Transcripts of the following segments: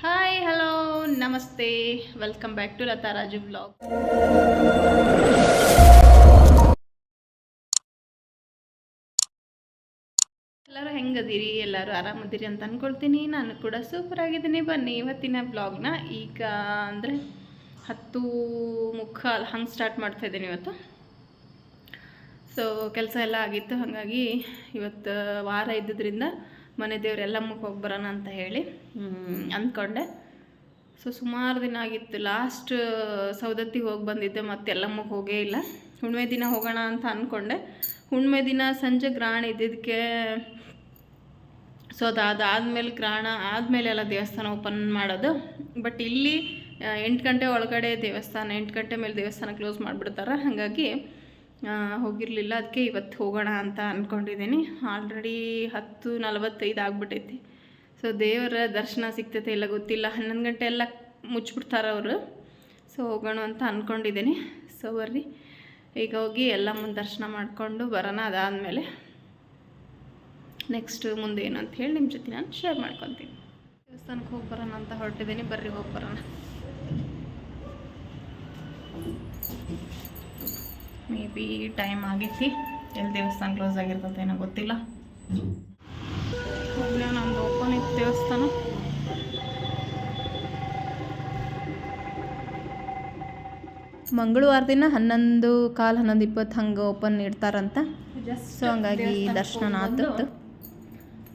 Hi hello ನಮಸ್ತೆ welcome back to Lata Raju blog. ಎಲ್ಲರೂ ಹೆಂಗದಿರಿ? ಎಲ್ಲರೂ ಆರಾಮದಿರಿ ಅಂತ ಅಂದ್ಕೊಳ್ತೀನಿ. ನಾನು ಕೂಡ ಸೂಪರ್ ಆಗಿದ್ದೀನಿ. ಬನ್ನಿ ಇವತ್ತಿನ ಬ್ಲಾಗ್ನ ಈಗ ಅಂದರೆ 10:45 ಹಂಗೆ ಸ್ಟಾರ್ಟ್ ಮಾಡ್ತಾಯಿದ್ದೀನಿ ಇವತ್ತು. ಸೊ ಕೆಲಸ ಎಲ್ಲ ಆಗಿತ್ತು, ಹಾಗಾಗಿ ಇವತ್ತು ವಾರ ಇದ್ದಿದ್ದರಿಂದ ಮನೆ ದೇವರೆಲ್ಲಮ್ಮಕ್ಕೆ ಹೋಗಿ ಬರೋಣ ಅಂತ ಹೇಳಿ ಅಂದ್ಕೊಂಡೆ. ಸೊ ಸುಮಾರು ದಿನ ಆಗಿತ್ತು, ಲಾಸ್ಟ್ ಸೌದತ್ತಿಗೆ ಹೋಗಿ ಬಂದಿದ್ದೆ, ಮತ್ತೆ ಎಲ್ಲಮ್ಮಕ್ಕೆ ಹೋಗೇ ಇಲ್ಲ. ಹುಣ್ಣಿಮೆ ದಿನ ಹೋಗೋಣ ಅಂತ ಅಂದ್ಕೊಂಡೆ. ಹುಣ್ಣಿಮೆ ದಿನ ಸಂಜೆ ಗ್ರಹಣ ಇದ್ದಿದ್ದಕ್ಕೆ ಸೊ ಅದಾದಮೇಲೆ ಗ್ರಹಣ ಆದಮೇಲೆ ಎಲ್ಲ ದೇವಸ್ಥಾನ ಓಪನ್ ಮಾಡೋದು. ಬಟ್ ಇಲ್ಲಿ 8 ಗಂಟೆ ಒಳಗಡೆ ದೇವಸ್ಥಾನ, 8 ಗಂಟೆ ಮೇಲೆ ದೇವಸ್ಥಾನ ಕ್ಲೋಸ್ ಮಾಡಿಬಿಡ್ತಾರೆ. ಹಾಗಾಗಿ ಹೋಗಿರಲಿಲ್ಲ. ಅದಕ್ಕೆ ಇವತ್ತು ಹೋಗೋಣ ಅಂತ ಅಂದ್ಕೊಂಡಿದ್ದೀನಿ. ಆಲ್ರೆಡಿ 10:45 ಆಗಿಬಿಟ್ಟೈತಿ. ಸೊ ದೇವರ ದರ್ಶನ ಸಿಗ್ತೈತೆ ಇಲ್ಲ ಗೊತ್ತಿಲ್ಲ. 11 ಗಂಟೆ ಎಲ್ಲ ಮುಚ್ಚಿಬಿಡ್ತಾರೆ ಅವರು. ಸೊ ಹೋಗೋಣ ಅಂತ ಅಂದ್ಕೊಂಡಿದ್ದೀನಿ. ಸೊ ಬರ್ರಿ ಈಗ ಹೋಗಿ ಎಲ್ಲಮ್ಮನ ದರ್ಶನ ಮಾಡಿಕೊಂಡು ಬರೋಣ. ಅದಾದಮೇಲೆ ನೆಕ್ಸ್ಟ್ ಮುಂದೆ ಏನು ಅಂತ ಹೇಳಿ ನಿಮ್ಮ ಜೊತೆ ನಾನು ಶೇರ್ ಮಾಡ್ಕೊತೀನಿ. ದೇವಸ್ಥಾನಕ್ಕೆ ಹೋಗಿ ಬರೋಣ ಅಂತ ಹೊರಟಿದ್ದೀನಿ. ಬರ್ರಿ ಹೋಗಿ ಬರೋಣ. ಮೇ ಬಿ ಟೈಮ್ ಆಗೈತಿ. ಎಲ್ಲಿ ದೇವಸ್ಥಾನ ಕ್ಲೋಸ್ ಆಗಿರ್ತದೆ ಏನೋ ಗೊತ್ತಿಲ್ಲ. ಹೋಗ್ಲಿ, ನಮ್ದು ಓಪನ್ ಇತ್ತು ದೇವಸ್ಥಾನ. ಮಂಗಳವಾರ ದಿನ 11:15 11:20 ಹಂಗೆ ಓಪನ್ ಇಡ್ತಾರಂತ. ಸೊ ಹಂಗಾಗಿ ದರ್ಶನ ಆತು.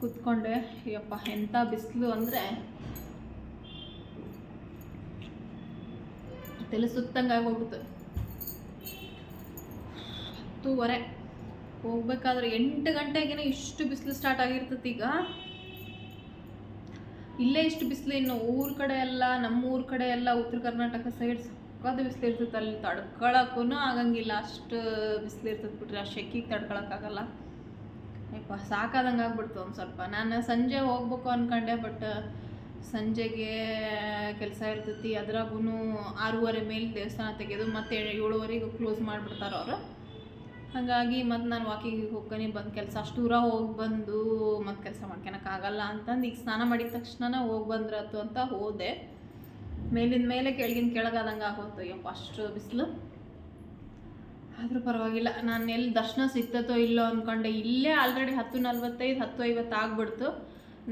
ಕೂತ್ಕೊಂಡೆ. ಅಯ್ಯಪ್ಪ ಎಂಥ ಬಿಸಿಲು ಅಂದರೆ ತಲೆ ಸುತ್ತಂಗೆ ಆಗೋಗ್ಬಿಡ್ತು. 10:15 ಹೋಗ್ಬೇಕಾದ್ರೆ 8 ಗಂಟೆಗೇನೆ ಇಷ್ಟು ಬಿಸಿಲು ಸ್ಟಾರ್ಟ್ ಆಗಿರ್ತೈತಿ. ಈಗ ಇಲ್ಲೇ ಇಷ್ಟು ಬಿಸಿಲು, ಇನ್ನು ಊರ ಕಡೆ ಎಲ್ಲ, ನಮ್ಮ ಊರ ಕಡೆ ಎಲ್ಲ ಉತ್ತರ ಕರ್ನಾಟಕ ಸೈಡ್ ಸಕ್ಕತ್ತು ಬಿಸಿಲು ಇರ್ತೈತೆ. ಅಲ್ಲಿ ತಡ್ಕೊಳಕ್ಕೂ ಆಗಂಗಿಲ್ಲ, ಅಷ್ಟು ಬಿಸಿಲು ಇರ್ತೈತೆ ಬಿಟ್ರೆ. ಆ ಶೆಕಿಗೆ ತಡ್ಕೊಳಕ್ಕಾಗಲ್ಲ. ಯಪ್ಪ ಸಾಕಾದಂಗೆ ಆಗ್ಬಿಡ್ತು ಒಂದು ಸ್ವಲ್ಪ. ನಾನು ಸಂಜೆ ಹೋಗ್ಬೇಕು ಅಂದ್ಕೊಂಡೆ, ಬಟ್ ಸಂಜೆಗೆ ಕೆಲಸ ಇರ್ತೈತಿ. ಅದ್ರಾಗೂ 6:30 ಮೇಲೆ ದೇವಸ್ಥಾನ ತೆಗೆದು ಮತ್ತೆ 7:00ವರೆಗೆ ಕ್ಲೋಸ್ ಮಾಡಿಬಿಡ್ತಾರೆ ಅವರು. ಹಾಗಾಗಿ ಮತ್ತು ನಾನು ವಾಕಿಂಗಿಗೆ ಹೋಗ್ತೀನಿ, ಬಂದು ಕೆಲಸ ಅಷ್ಟು ದೂರ ಹೋಗಿ ಬಂದು ಮತ್ತು ಕೆಲಸ ಮಾಡ್ಕೊಳಕ್ಕಾಗಲ್ಲ ಅಂತಂದು ಈಗ ಸ್ನಾನ ಮಾಡಿದ ತಕ್ಷಣ ಹೋಗಿ ಬಂದ್ರತ್ತು ಅಂತ ಹೋದೆ. ಮೇಲಿಂದ ಮೇಲೆ ಕೆಳಗಿನ ಕೆಳಗಾದಂಗೆ ಆಗೋತು. ಯಪ್ಪ ಅಷ್ಟು ಬಿಸಿಲು. ಆದರೂ ಪರವಾಗಿಲ್ಲ. ನಾನು ಎಲ್ಲಿ ದರ್ಶನ ಸಿಗ್ತತೋ ಇಲ್ಲೋ ಅಂದ್ಕೊಂಡೆ. ಇಲ್ಲೇ ಆಲ್ರೆಡಿ 10:45 10:50 ಆಗಿಬಿಡ್ತು.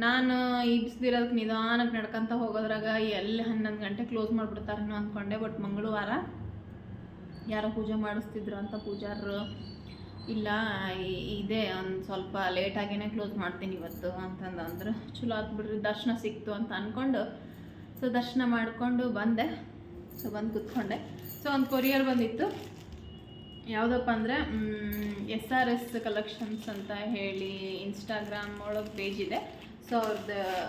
ನಾನು ಈ ಬಿಸಿಲಿರೋದಕ್ಕೆ ನಿಧಾನಕ್ಕೆ ನಡ್ಕೊತ ಹೋಗೋದ್ರಾಗ ಎಲ್ಲಿ 11 ಗಂಟೆ ಕ್ಲೋಸ್ ಮಾಡಿಬಿಡ್ತಾರೇನೋ ಅಂದ್ಕೊಂಡೆ. ಬಟ್ ಮಂಗಳವಾರ ಯಾರೋ ಪೂಜೆ ಮಾಡಿಸ್ತಿದ್ರು ಅಂತ ಪೂಜಾರರು ಇಲ್ಲ ಇದೆ, ಒಂದು ಸ್ವಲ್ಪ ಲೇಟಾಗೇ ಕ್ಲೋಸ್ ಮಾಡ್ತೀನಿ ಇವತ್ತು ಅಂತಂದ್ರೆ ಚಲೋ ಆತು ಬಿಡ್ರಿ, ದರ್ಶನ ಸಿಕ್ತು ಅಂತ ಅಂದ್ಕೊಂಡು. ಸೊ ದರ್ಶನ ಮಾಡಿಕೊಂಡು ಬಂದೆ. ಸೊ ಬಂದು ಕೂತ್ಕೊಂಡೆ. ಸೊ ಒಂದು ಕೊರಿಯರ್ ಬಂದಿತ್ತು. ಯಾವುದಪ್ಪ ಅಂದರೆ SRS ಕಲೆಕ್ಷನ್ಸ್ ಅಂತ ಹೇಳಿ ಇನ್ಸ್ಟಾಗ್ರಾಮ್ ಒಳಗೆ ಪೇಜ್ ಇದೆ. ಸೊ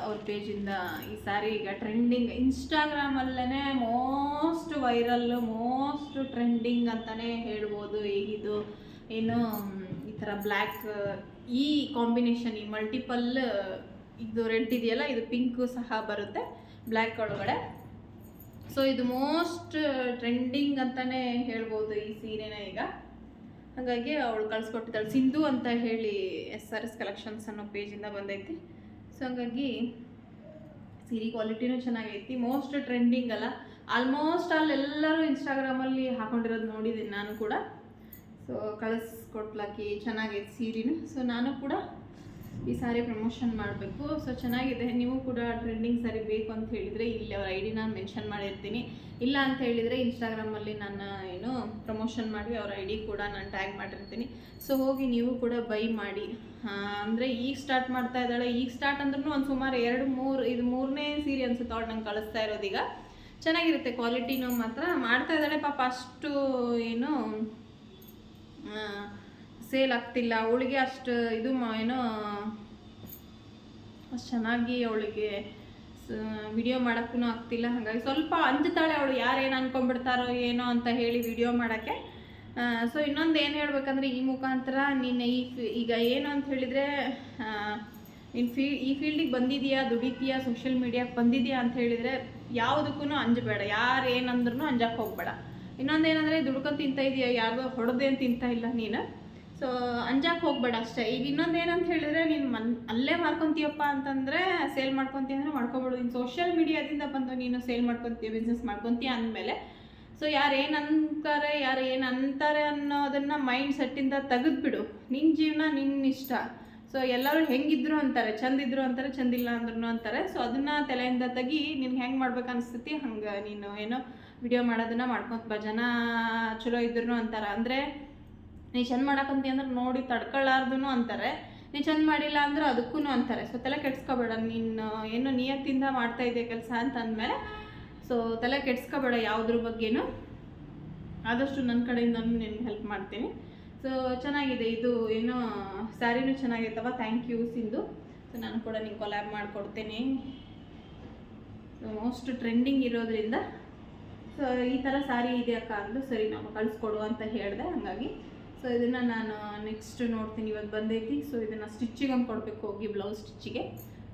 ಅವ್ರ ಪೇಜಿಂದ ಈ ಸಾರಿ ಈಗ ಟ್ರೆಂಡಿಂಗ್, ಇನ್ಸ್ಟಾಗ್ರಾಮಲ್ಲೇ ಮೋಸ್ಟ್ ವೈರಲ್, ಮೋಸ್ಟ್ ಟ್ರೆಂಡಿಂಗ್ ಅಂತಲೇ ಹೇಳ್ಬೋದು. ಈಗಿದು ಏನು ಈ ಥರ ಬ್ಲ್ಯಾಕ್, ಈ ಕಾಂಬಿನೇಷನ್, ಈ ಮಲ್ಟಿಪಲ್, ಇದು ರೆಡ್ ಇದೆಯಲ್ಲ, ಇದು ಪಿಂಕು ಸಹ ಬರುತ್ತೆ ಬ್ಲ್ಯಾಕ್ ಒಳಗಡೆ. ಸೊ ಇದು ಮೋಸ್ಟ್ ಟ್ರೆಂಡಿಂಗ್ ಅಂತಲೇ ಹೇಳ್ಬೋದು ಈ ಸೀರೆನ ಈಗ. ಹಾಗಾಗಿ ಅವಳು ಕಳಿಸ್ಕೊಟ್ಟಿದ್ದಾಳೆ, ಸಿಂಧು ಅಂತ ಹೇಳಿ SRS ಕಲೆಕ್ಷನ್ಸ್ ಅನ್ನೋ ಪೇಜಿಂದ ಬಂದೈತಿ. ಸೊ ಹಂಗಾಗಿ ಸೀರೆ ಕ್ವಾಲಿಟಿನೂ ಚೆನ್ನಾಗೈತಿ, ಮೋಸ್ಟ್ ಟ್ರೆಂಡಿಂಗ್ ಅಲ್ಲ. ಆಲ್ಮೋಸ್ಟ್ ಎಲ್ಲರೂ ಇನ್ಸ್ಟಾಗ್ರಾಮಲ್ಲಿ ಹಾಕೊಂಡಿರೋದು ನೋಡಿದ್ದೀನಿ ನಾನು ಕೂಡ. ಸೊ ಕಳಿಸ್ಕೊಟ್ಲಾಕಿ ಚೆನ್ನಾಗೈತೆ ಸೀರೆನೂ. ಸೊ ನಾನು ಕೂಡ ಈ ಸಾರಿ ಪ್ರಮೋಷನ್ ಮಾಡಬೇಕು. ಸೊ ಚೆನ್ನಾಗಿದೆ. ನೀವು ಕೂಡ ಟ್ರೆಂಡಿಂಗ್ ಸಾರಿ ಬೇಕು ಅಂತ ಹೇಳಿದರೆ ಇಲ್ಲಿ ಅವ್ರ ID ನಾನು ಮೆನ್ಷನ್ ಮಾಡಿರ್ತೀನಿ. ಇಲ್ಲ ಅಂತ ಹೇಳಿದರೆ ಇನ್ಸ್ಟಾಗ್ರಾಮಲ್ಲಿ ನಾನು ಏನು ಪ್ರಮೋಷನ್ ಮಾಡಿ ಅವ್ರ ID ಕೂಡ ನಾನು ಟ್ಯಾಗ್ ಮಾಡಿರ್ತೀನಿ. ಸೊ ಹೋಗಿ ನೀವು ಕೂಡ ಬೈ ಮಾಡಿ. ಅಂದರೆ ಈಗ ಸ್ಟಾರ್ಟ್ ಮಾಡ್ತಾ ಇದ್ದಾಳೆ. ಈಗ ಸ್ಟಾರ್ಟ್ ಅಂದ್ರೂ ಒಂದು ಸುಮಾರು 2-3, ಇದು 3ನೇ ಸೀರೆ ಅನ್ಸುತ್ತೆ ಅವಳು ನಂಗೆ ಕಳಿಸ್ತಾ ಇರೋದೀಗ. ಚೆನ್ನಾಗಿರುತ್ತೆ ಕ್ವಾಲಿಟಿನೂ ಮಾತ್ರ. ಮಾಡ್ತಾ ಇದ್ದಾಳೆ ಪಾಪ, ಅಷ್ಟು ಏನು ಸೇಲ್ ಆಗ್ತಿಲ್ಲ ಅವಳಿಗೆ, ಅಷ್ಟು ಇದು ಏನೋ ಅಷ್ಟು ಚೆನ್ನಾಗಿ ಅವಳಿಗೆ ವಿಡಿಯೋ ಮಾಡೋಕ್ಕೂ ಆಗ್ತಿಲ್ಲ. ಹಾಗಾಗಿ ಸ್ವಲ್ಪ ಅಂಜುತ್ತಾಳೆ ಅವಳು, ಯಾರೇನು ಅಂದ್ಕೊಂಡ್ಬಿಡ್ತಾರೋ ಏನೋ ಅಂತ ಹೇಳಿ ವಿಡಿಯೋ ಮಾಡೋಕ್ಕೆ. ಸೊ ಇನ್ನೊಂದು ಏನು ಹೇಳ್ಬೇಕಂದ್ರೆ, ಈ ಮುಖಾಂತರ ನೀನು ಈಗ ಏನು ಅಂತ ಹೇಳಿದರೆ, ಈ ಫೀಲ್ಡಿಗೆ ಬಂದಿದೆಯಾ, ದುಡಿತೀಯಾ, ಸೋಷಿಯಲ್ ಮೀಡಿಯಾಕ್ಕೆ ಬಂದಿದೆಯಾ ಅಂತ ಹೇಳಿದರೆ ಯಾವುದಕ್ಕೂ ಅಂಜಬೇಡ. ಯಾರು ಏನಂದ್ರೂ ಅಂಜಕ್ಕೆ ಹೋಗಬೇಡ. ಇನ್ನೊಂದೇನೆಂದರೆ ದುಡ್ಕೊಂಡು ತಿಂತಾ ಇದೆಯಾ, ಯಾರ್ದೋ ಹೊಡೆದೇನು ತಿಂತಾ ಇಲ್ಲ ನೀನು. ಸೊ ಅಂಜಾಕ್ ಹೋಗ್ಬೇಡ ಅಷ್ಟೇ. ಈಗ ಇನ್ನೊಂದು ಏನಂತ ಹೇಳಿದ್ರೆ, ನೀನು ಅಲ್ಲೇ ಮಾರ್ಕೊತೀಯಪ್ಪ ಅಂತಂದರೆ, ಸೇಲ್ ಮಾಡ್ಕೊತೀಯ ಅಂದರೆ ಮಾಡ್ಕೊಬೇಡು. ಇನ್ನು ಸೋಷಿಯಲ್ ಮೀಡಿಯಾದಿಂದ ಬಂದು ನೀನು ಸೇಲ್ ಮಾಡ್ಕೊತೀಯ, ಬಿಸ್ನೆಸ್ ಮಾಡ್ಕೊತೀಯ ಅಂದಮೇಲೆ ಸೊ ಯಾರು ಏನು ಅಂತಾರೆ ಅನ್ನೋದನ್ನು ಮೈಂಡ್ ಸೆಟ್ಟಿಂದ ತೆಗೆದುಬಿಡು. ನಿನ್ನ ಜೀವನ ನಿನ್ನ ಇಷ್ಟ. ಸೊ ಎಲ್ಲರೂ ಹೆಂಗಿದ್ರು ಅಂತಾರೆ, ಚಂದಿದ್ರು ಅಂತಾರೆ, ಚಂದಿಲ್ಲ ಅಂದ್ರೂ ಅಂತಾರೆ. ಸೊ ಅದನ್ನು ತಲೆಯಿಂದ ತೆಗಿ. ನಿನ್ಗೆ ಹೆಂಗೆ ಮಾಡ್ಬೇಕು ಅನಿಸ್ತೈತಿ ಹಂಗೆ ನೀನು ಏನೋ ವಿಡಿಯೋ ಮಾಡೋದನ್ನು ಮಾಡ್ಕೊತ ಬಾ. ಜನ ಚಲೋ ಇದ್ರು ಅಂತಾರೆ, ಅಂದರೆ ನೀ ಚಂದ ಮಾಡಕ್ಕಂತಿ ಅಂದ್ರೆ ನೋಡಿ ತಡ್ಕೊಳ್ಳಾರ್ದು ಅಂತಾರೆ. ನೀ ಚಂದ ಮಾಡಿಲ್ಲ ಅಂದ್ರೆ ಅದಕ್ಕೂ ಅಂತಾರೆ. ಸೊ ತಲೆ ಕೆಡ್ಸ್ಕೊಬೇಡ. ನೀನು ಏನು ನಿಯತ್ತಿಂದ ಮಾಡ್ತಾ ಇದೆಯಾ ಕೆಲಸ ಅಂತ ಅಂದಮೇಲೆ ಸೊ ತಲೆ ಕೆಡ್ಸ್ಕೊಬೇಡ ಯಾವುದ್ರ ಬಗ್ಗೆನೂ. ಆದಷ್ಟು ನನ್ನ ಕಡೆಯಿಂದ ನಿನ್ಗೆ ಹೆಲ್ಪ್ ಮಾಡ್ತೀನಿ. ಸೊ ಚೆನ್ನಾಗಿದೆ ಇದು, ಏನೋ ಸ್ಯಾರಿನೂ ಚೆನ್ನಾಗೈತವ. Thank you Sindhu. ಸೊ ನಾನು ಕೂಡ ನಿಂಗೆ ಕೊಲ್ಯಾಬ್ ಮಾಡಿಕೊಡ್ತೀನಿ. ಸೊ ಮೋಸ್ಟ್ ಟ್ರೆಂಡಿಂಗ್ ಇರೋದ್ರಿಂದ ಸೊ ಈ ಥರ ಸ್ಯಾರಿ ಇದೆಯಕ್ಕ ಅಂದು ಸರಿ ನಾವು ಕಳಿಸ್ಕೊಡು ಅಂತ ಹೇಳಿದೆ. ಹಾಗಾಗಿ ಸೊ ಇದನ್ನು ನಾನು ನೆಕ್ಸ್ಟ್ ನೋಡ್ತೀನಿ. ಇವತ್ತು ಬಂದೈತಿ. ಸೊ ಇದನ್ನು ಸ್ಟಿಚ್ಚಿಗೆ ಹಂಗೆ ಕೊಡಬೇಕು, ಹೋಗಿ ಬ್ಲೌಸ್ ಸ್ಟಿಚ್ಚಿಗೆ.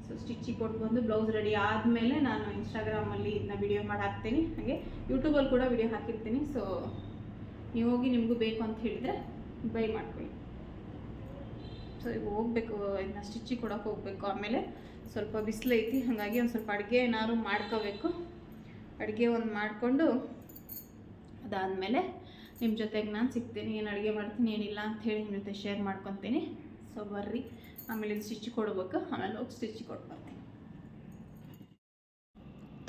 ಸೊ ಸ್ಟಿಚ್ಚಿಗೆ ಕೊಟ್ಬಂದು ಬ್ಲೌಸ್ ರೆಡಿ ಆದಮೇಲೆ ನಾನು ಇನ್ಸ್ಟಾಗ್ರಾಮಲ್ಲಿ ಇದನ್ನ ವಿಡಿಯೋ ಮಾಡಿ ಹಾಕ್ತೀನಿ. ಹಾಗೆ ಯೂಟ್ಯೂಬಲ್ಲಿ ಕೂಡ ವಿಡಿಯೋ ಹಾಕಿರ್ತೀನಿ. ಸೊ ನೀವು ಹೋಗಿ ನಿಮಗೂ ಬೇಕು ಅಂತ ಹೇಳಿದರೆ ಬೈ ಮಾಡ್ಕೊಳ್ಳಿ. ಸೊ ಈಗ ಹೋಗ್ಬೇಕು, ಇದನ್ನ ಸ್ಟಿಚ್ಚಿಗೆ ಕೊಡೋಕೆ ಹೋಗಬೇಕು. ಆಮೇಲೆ ಸ್ವಲ್ಪ ಬಿಸಿಲೈತಿ, ಹಾಗಾಗಿ ಒಂದು ಸ್ವಲ್ಪ ಅಡುಗೆ ಏನಾದ್ರು ಮಾಡ್ಕೋಬೇಕು. ಅಡುಗೆ ಒಂದು ಮಾಡಿಕೊಂಡು ಅದಾದಮೇಲೆ ನಿಮ್ಮ ಜೊತೆಗೆ ನಾನು ಸಿಗ್ತೀನಿ. ಏನು ಅಡುಗೆ ಮಾಡ್ತೀನಿ ಏನಿಲ್ಲ ಅಂಥೇಳಿ ನಿಮ್ಮ ಜೊತೆ ಶೇರ್ ಮಾಡ್ಕೊತೀನಿ. ಸೊ ಬರ್ರಿ, ಆಮೇಲೆ ಇದು ಸ್ಟಿಚ್ ಕೊಡ್ಬೇಕು, ಆಮೇಲೆ ಹೋಗಿ ಸ್ಟಿಚ್ ಕೊಡ್ಬರ್ತೀನಿ.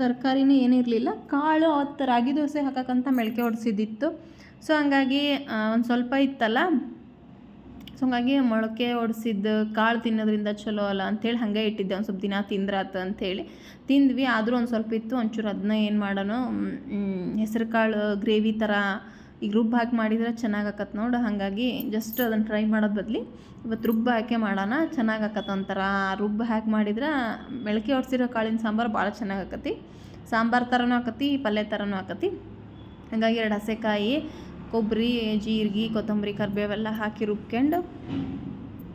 ತರಕಾರಿನೇ ಏನಿರಲಿಲ್ಲ, ಕಾಳು ಅವತ್ತು ರಾಗಿ ದೋಸೆ ಹಾಕೋಕ್ಕಂತ ಮೆಳಕೆ ಹೊಡೆಸಿದ್ದಿತ್ತು. ಸೊ ಹಂಗಾಗಿ ಒಂದು ಸ್ವಲ್ಪ ಇತ್ತಲ್ಲ, ಸೊ ಹಂಗಾಗಿ ಮೊಳಕೆ ಹೊಡೆಸಿದ್ದು ಕಾಳು ತಿನ್ನೋದ್ರಿಂದ ಚಲೋ ಅಲ್ಲ ಅಂಥೇಳಿ ಹಾಗೆ ಇಟ್ಟಿದ್ದೆ. ಒಂದು ಸ್ವಲ್ಪ ದಿನ ತಿಂದ್ರಾತ ಅಂಥೇಳಿ ತಿಂದ್ವಿ. ಆದರೂ ಒಂದು ಸ್ವಲ್ಪ ಇತ್ತು, ಒಂಚೂರು ಅದನ್ನ ಏನು ಮಾಡೋಣ, ಹೆಸರು ಕಾಳು ಗ್ರೇವಿ ಥರ ಈಗ ರುಬ್ಬ ಹಾಕಿ ಮಾಡಿದರೆ ಚೆನ್ನಾಗಿ ಆಕತ್ತೆ ನೋಡು. ಹಾಗಾಗಿ ಜಸ್ಟ್ ಅದನ್ನು ಟ್ರೈ ಮಾಡೋದು ಬದಲಿ ಇವತ್ತು ರುಬ್ಬ ಹಾಕಿ ಮಾಡೋಣ, ಚೆನ್ನಾಗಿ ಆಕತ್ತೆ. ಒಂಥರ ರುಬ್ಬ ಹಾಕಿ ಮಾಡಿದ್ರೆ ಮೆಳಕೆ ಹೊಡ್ಸಿರೋ ಕಾಳಿನ ಸಾಂಬಾರು ಭಾಳ ಚೆನ್ನಾಗಿ ಆಕತಿ. ಸಾಂಬಾರು ಥರನೂ ಆಕತಿ, ಪಲ್ಯ ಥರನೂ ಆಕತಿ. ಹಾಗಾಗಿ 2 ಹಸೆಕಾಯಿ, ಕೊಬ್ಬರಿ, ಜೀರಿಗೆ, ಕೊತ್ತಂಬರಿ, ಕರಿಬೇವೆಲ್ಲ ಹಾಕಿ ರುಬ್ಕೊಂಡು,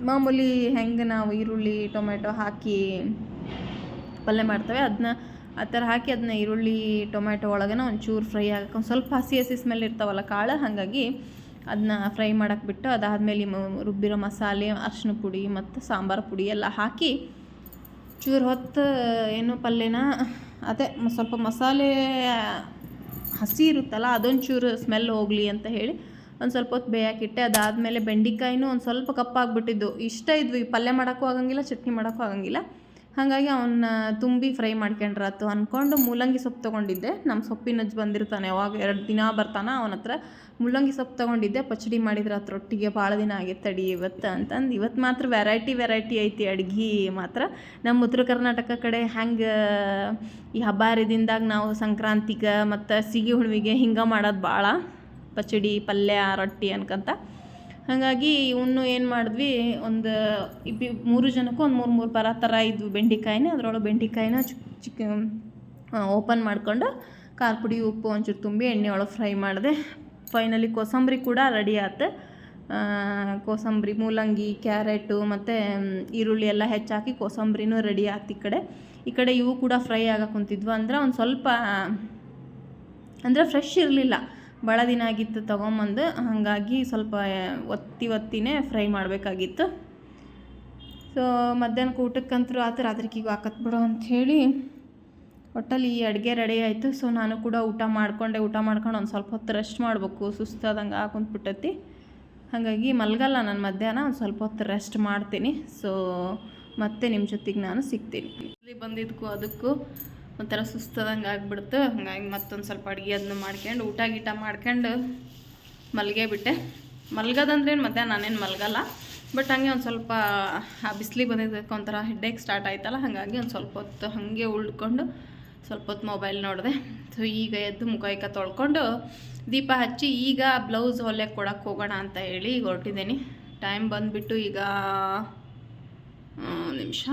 ಮಾಮೂಲಿ ಹೆಂಗೆ ನಾವು ಈರುಳ್ಳಿ ಟೊಮೆಟೊ ಹಾಕಿ ಪಲ್ಯ ಮಾಡ್ತೇವೆ ಅದನ್ನ ಆ ಥರ ಹಾಕಿ ಅದನ್ನ ಈರುಳ್ಳಿ ಟೊಮೆಟೊ ಒಳಗನ ಒಂಚೂರು ಫ್ರೈ ಆಗಕ್ಕೆ ಒಂದು ಸ್ವಲ್ಪ ಹಸಿ ಸ್ಮೆಲ್ ಇರ್ತಾವಲ್ಲ ಕಾಳು, ಹಾಗಾಗಿ ಅದನ್ನ ಫ್ರೈ ಮಾಡಕ್ಕೆ ಬಿಟ್ಟು ಅದಾದಮೇಲೆ ರುಬ್ಬಿರೋ ಮಸಾಲೆ, ಅರಿಶಿನ ಪುಡಿ ಮತ್ತು ಸಾಂಬಾರು ಪುಡಿ ಎಲ್ಲ ಹಾಕಿ ಚೂರು ಹೊತ್ತು ಏನು ಪಲ್ಯನ ಅದೇ ಸ್ವಲ್ಪ ಮಸಾಲೆ ಹಸಿ ಇರುತ್ತಲ್ಲ ಅದೊಂಚೂರು ಸ್ಮೆಲ್ ಹೋಗಲಿ ಅಂತ ಹೇಳಿ ಒಂದು ಸ್ವಲ್ಪ ಹೊತ್ತು ಬೇಯಕ್ಕಿಟ್ಟೆ. ಅದಾದಮೇಲೆ ಬೆಂಡೆಕಾಯಿನೂ ಒಂದು ಸ್ವಲ್ಪ ಕಪ್ಪಾಗ್ಬಿಟ್ಟಿದ್ದು. ಇಷ್ಟ ಇದ್ವು, ಈ ಪಲ್ಯ ಮಾಡೋಕ್ಕೂ ಆಗಂಗಿಲ್ಲ, ಚಟ್ನಿ ಮಾಡೋಕ್ಕೂ ಆಗಂಗಿಲ್ಲ. ಹಾಗಾಗಿ ಅವನ್ನ ತುಂಬಿ ಫ್ರೈ ಮಾಡ್ಕೊಂಡ್ರಾತು ಅಂದ್ಕೊಂಡು ಮೂಲಂಗಿ ಸೊಪ್ಪು ತೊಗೊಂಡಿದ್ದೆ. ನಮ್ಮ ಸೊಪ್ಪಿನಜ್ಜ ಬಂದಿರ್ತಾನೆ, ಯಾವಾಗ 2 ದಿನ ಬರ್ತಾನೆ, ಅವನ ಹತ್ರ ಮೂಲಂಗಿ ಸೊಪ್ಪು ತೊಗೊಂಡಿದ್ದೆ. ಪಚ್ಚಡಿ ಮಾಡಿದ್ರೆ ಅದ್ರ ರೊಟ್ಟಿಗೆ ಭಾಳ ದಿನ ಆಗೈತೆ ತಡಿ ಇವತ್ತು ಅಂತಂದು. ಇವತ್ತು ಮಾತ್ರ ವೆರೈಟಿ ಐತಿ ಅಡುಗೆ ಮಾತ್ರ. ನಮ್ಮ ಉತ್ತರ ಕರ್ನಾಟಕ ಕಡೆ ಹೆಂಗೆ ಈ ಹಬ್ಬ ಹರಿದಿಂದಾಗ ನಾವು ಸಂಕ್ರಾಂತಿಗೆ ಮತ್ತು ಸಿಗಿ ಹುಣ್ಣಿಮೆಗೆ ಹಿಂಗೆ ಮಾಡೋದು ಭಾಳ, ಪಚ್ಚಡಿ ಪಲ್ಯ ರೊಟ್ಟಿ ಅನ್ಕಂತ. ಹಾಗಾಗಿ ಇವನು ಏನು ಮಾಡಿದ್ವಿ, ಒಂದು 3 ಜನಕ್ಕೂ ಒಂದು 3 ಬರೋ ಥರ ಇದ್ವು ಬೆಂಡೆಕಾಯಿನ. ಅದರೊಳಗೆ ಬೆಂಡೆಕಾಯಿನ ಚಿಕ್ಕ ಓಪನ್ ಮಾಡ್ಕೊಂಡು ಖಾರ ಪುಡಿ ಉಪ್ಪು ಒಂಚೂರು ತುಂಬಿ ಎಣ್ಣೆ ಒಳಗೆ ಫ್ರೈ ಮಾಡಿದೆ. ಫೈನಲಿ ಕೋಸಂಬರಿ ಕೂಡ ರೆಡಿ ಆಯ್ತು. ಕೋಸಂಬರಿ, ಮೂಲಂಗಿ, ಕ್ಯಾರೆಟು ಮತ್ತು ಈರುಳ್ಳಿ ಎಲ್ಲ ಹೆಚ್ಚಾಕಿ ಕೋಸಂಬರಿನೂ ರೆಡಿ ಆಯ್ತು. ಈ ಕಡೆ ಇವು ಕೂಡ ಫ್ರೈ ಆಗಕ್ಕೆ ಕುಂತಿದ್ವು. ಅಂದ್ರೆ ಒಂದು ಸ್ವಲ್ಪ ಅಂದರೆ ಫ್ರೆಶ್ ಇರಲಿಲ್ಲ, ಭಾಳ ದಿನ ಆಗಿತ್ತು ತೊಗೊಂಬಂದು. ಹಾಗಾಗಿ ಸ್ವಲ್ಪ ಒತ್ತಿನೇ ಫ್ರೈ ಮಾಡಬೇಕಾಗಿತ್ತು. ಸೊ ಮಧ್ಯಾಹ್ನಕ್ಕೆ ಊಟಕ್ಕಂತೂ ಆತು, ರಾತ್ರಿಗೂ ಹಾಕತ್ ಬಿಡು ಅಂಥೇಳಿ ಒಟ್ಟಲ್ಲಿ ಈ ಅಡುಗೆ ರೆಡಿ ಆಯಿತು. ಸೊ ನಾನು ಕೂಡ ಊಟ ಮಾಡ್ಕೊಂಡು ಒಂದು ಸ್ವಲ್ಪ ಹೊತ್ತು ರೆಸ್ಟ್ ಮಾಡಬೇಕು, ಸುಸ್ತಾದಂಗೆ ಹಾಕೊಂಡ್ಬಿಟ್ಟೈತಿ. ಹಾಗಾಗಿ ಮಲಗಲ್ಲ ನಾನು ಮಧ್ಯಾಹ್ನ, ಒಂದು ಸ್ವಲ್ಪ ಹೊತ್ತು ರೆಸ್ಟ್ ಮಾಡ್ತೀನಿ. ಸೊ ಮತ್ತೆ ನಿಮ್ಮ ಜೊತೆಗೆ ನಾನು ಸಿಗ್ತೀನಿ. ಇಲ್ಲಿ ಬಂದಿದ್ದಕ್ಕೂ ಅದಕ್ಕೂ ಒಂಥರ ಸುಸ್ತಾದಂಗೆ ಆಗಿಬಿಡ್ತು. ಹಾಗಾಗಿ ಮತ್ತೊಂದು ಸ್ವಲ್ಪ ಅಡುಗೆ ಅದನ್ನ ಮಾಡ್ಕೊಂಡು ಊಟ ಮಾಡ್ಕೊಂಡು ಮಲ್ಗೇ ಬಿಟ್ಟೆ. ಮಲ್ಗೋದಂದ್ರೇನು ಮಧ್ಯಾಹ್ನ ನಾನೇನು ಮಲಗಲ್ಲ, ಬಟ್ ಹಾಗೆ ಒಂದು ಸ್ವಲ್ಪ ಆ ಬಿಸಿಲಿಗೆ ಬಂದಿದ್ದಕ್ಕೆ ಒಂಥರ ಹೆಡ್ಡೇಕ್ ಸ್ಟಾರ್ಟ್ ಆಯ್ತಲ್ಲ, ಹಾಗಾಗಿ ಒಂದು ಸ್ವಲ್ಪ ಹೊತ್ತು ಹಾಗೆ ಉಳ್ಕೊಂಡು ಸ್ವಲ್ಪ ಹೊತ್ತು ಮೊಬೈಲ್ ನೋಡಿದೆ. ಸೊ ಈಗ ಎದ್ದು ಮುಖ ತೊಳ್ಕೊಂಡು ದೀಪ ಹಚ್ಚಿ ಈಗ ಬ್ಲೌಸ್ ಹೊಲಿಯಕ್ಕೆ ಕೊಡೋಕ್ಕೆ ಹೋಗೋಣ ಅಂತ ಹೇಳಿ ಈಗ ಹೊರಟಿದ್ದೀನಿ. ಟೈಮ್ ಬಂದುಬಿಟ್ಟು ಈಗ ನಿಮಿಷ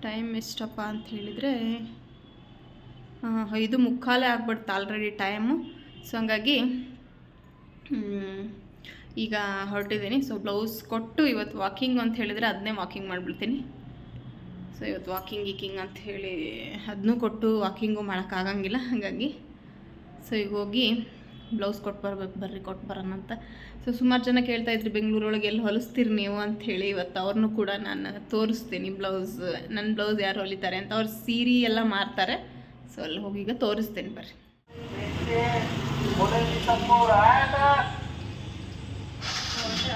ಟೈಮ್ ಎಷ್ಟಪ್ಪ ಅಂತ ಹೇಳಿದರೆ 5:45 ಆಗ್ಬಿಡ್ತು ಆಲ್ರೆಡಿ ಟೈಮು. ಸೊ ಹಂಗಾಗಿ ಈಗ ಹೊರಟಿದ್ದೀನಿ. ಸೊ ಬ್ಲೌಸ್ ಕೊಟ್ಟು ಇವತ್ತು ವಾಕಿಂಗ್ ಅಂತ ಹೇಳಿದರೆ ಅದನ್ನೇ ವಾಕಿಂಗ್ ಮಾಡಿಬಿಡ್ತೀನಿ. ಸೊ ಇವತ್ತು ವಾಕಿಂಗ್ ಅಂತ ಹೇಳಿ ಅದನ್ನೂ ಕೊಟ್ಟು ವಾಕಿಂಗು ಮಾಡೋಕ್ಕಾಗಂಗಿಲ್ಲ. ಹಾಗಾಗಿ ಸೊ ಈಗ ಹೋಗಿ ಬ್ಲೌಸ್ ಕೊಟ್ಟು ಬರ್ಬೇಕು ಬರ್ರಿ ಕೊಟ್ಟು ಬರೋಣ ಅಂತ. ಸೊ ಸುಮಾರು ಜನ ಕೇಳ್ತಾಯಿದ್ರಿ ಬೆಂಗಳೂರೊಳಗೆ ಎಲ್ಲಿ ಹೊಲಿಸ್ತೀರಿ ನೀವು ಅಂಥೇಳಿ. ಇವತ್ತು ಅವ್ರನ್ನೂ ಕೂಡ ನಾನು ತೋರಿಸ್ತೀನಿ ಬ್ಲೌಸ್, ನನ್ನ ಬ್ಲೌಸ್ ಯಾರು ಹೊಲಿತಾರೆ ಅಂತ. ಅವ್ರು ಸೀರೆ ಎಲ್ಲ ಮಾರ್ತಾರೆ. ಸೊ ಅಲ್ಲಿ ಹೋಗಿ ಈಗ ತೋರಿಸ್ತೀನಿ ಬರ್ರಿ.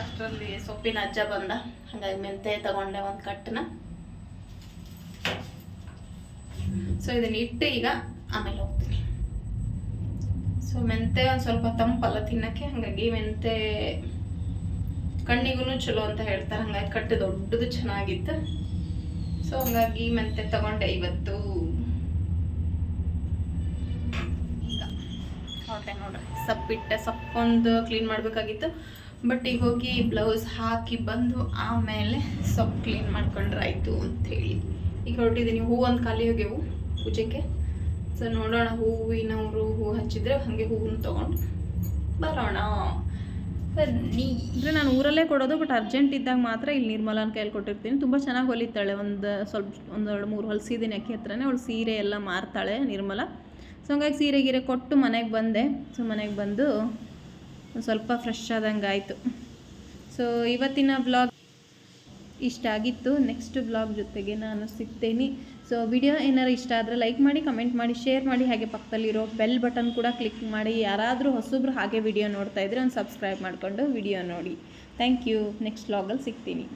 ಅಷ್ಟರಲ್ಲಿ ಸೊಪ್ಪಿನ ಅಜ್ಜ ಬಂದ, ಹಾಗಾಗಿ ಮೆಂತೆ ತಗೊಂಡೆ ಒಂದು ಕಟ್ಟನ. ಸೊ ಇದನ್ನ ಇಟ್ಟು ಈಗ ಆಮೇಲೆ ಹೋಗ್ತೀನಿ. ಸೊ ಮೆಂತೆ ಒಂದು ಸ್ವಲ್ಪ ತಂಪಲ್ಲ ತಿನ್ನಕ್ಕೆ, ಹಾಗಾಗಿ ಮೆಂತೆ ಕಣ್ಣಿಗೂ ಚಲೋ ಅಂತ ಹೇಳ್ತಾರೆ. ಹಾಗಾಗಿ ಕಟ್ಟು ದೊಡ್ಡದು ಚೆನ್ನಾಗಿತ್ತು. ಸೊ ಹಂಗಾಗಿ ಮೆಂತೆ ತಗೊಂಡೆ ಇವತ್ತು. ಹೊಟ್ಟೆ ನೋಡ್ರಿ ಸೊಪ್ಪಿಟ್ಟೆ, ಸೊಪ್ಪೊಂದು ಕ್ಲೀನ್ ಮಾಡಬೇಕಾಗಿತ್ತು. ಬಟ್ ಈಗ ಹೋಗಿ ಬ್ಲೌಸ್ ಹಾಕಿ ಬಂದು ಆಮೇಲೆ ಸೊಪ್ಪು ಕ್ಲೀನ್ ಮಾಡ್ಕೊಂಡ್ರೆ ಆಯಿತು ಅಂಥೇಳಿ ಈಗ ಹೊರಟಿದ್ದೀನಿ. ಹೂವು ಒಂದು ಖಾಲಿ ಹೋಗ್ಯವು ಪೂಜೆಗೆ. ಸೊ ನೋಡೋಣ, ಹೂವಿನವರು ಹೂವು ಹಚ್ಚಿದ್ರೆ ಹಾಗೆ ಹೂವನ್ನು ತೊಗೊಂಡು ಬರೋಣ ಬನ್ನಿ. ಅಂದರೆ ನಾನು ಊರಲ್ಲೇ ಕೊಡೋದು, ಬಟ್ ಅರ್ಜೆಂಟ್ ಇದ್ದಾಗ ಮಾತ್ರ ಇಲ್ಲಿ ನಿರ್ಮಲನ ಕೈಯಲ್ಲಿ ಕೊಟ್ಟಿರ್ತೀನಿ. ತುಂಬ ಚೆನ್ನಾಗಿ ಹೊಲಿತಾಳೆ. ಒಂದೆರಡು ಮೂರು ಹೊಲಿಸಿದ್ದೀನಿ. ಅಕ್ಕಿ ಹತ್ರನೇ ಅವಳು ಸೀರೆ ಎಲ್ಲ ಮಾರ್ತಾಳೆ ನಿರ್ಮಲ. ಸೊ ಹಂಗಾಗಿ ಸೀರೆ ಗೀರೆ ಕೊಟ್ಟು ಮನೆಗೆ ಬಂದೆ. ಸೊ ಮನೆಗೆ ಬಂದು ಸ್ವಲ್ಪ ಫ್ರೆಶ್ ಆದಂಗೆ ಆಯಿತು. ಸೊ ಇವತ್ತಿನ ವ್ಲಾಗ್ ಇಷ್ಟ ಆಗಿತ್ತು. ನೆಕ್ಸ್ಟ್ ವ್ಲಾಗ್ ಜೊತೆಗೆ ನಾನು ಸಿಗ್ತೇನೆ. ಸೊ ವಿಡಿಯೋ ಏನಾರು ಇಷ್ಟ ಆದರೆ ಲೈಕ್ ಮಾಡಿ, ಕಮೆಂಟ್ ಮಾಡಿ, ಶೇರ್ ಮಾಡಿ. ಹಾಗೆ ಪಕ್ಕದಲ್ಲಿರೋ ಬೆಲ್ ಬಟನ್ ಕೂಡ ಕ್ಲಿಕ್ ಮಾಡಿ. ಯಾರಾದರೂ ಹೊಸಬ್ರು ಹಾಗೆ ವಿಡಿಯೋ ನೋಡ್ತಾ ಇದ್ದರೆ ಒಂದು ಸಬ್ಸ್ಕ್ರೈಬ್ ಮಾಡಿಕೊಂಡು ವಿಡಿಯೋ ನೋಡಿ. Thank you. ನೆಕ್ಸ್ಟ್ ವ್ಲಾಗಲ್ಲಿ ಸಿಗ್ತೀನಿ.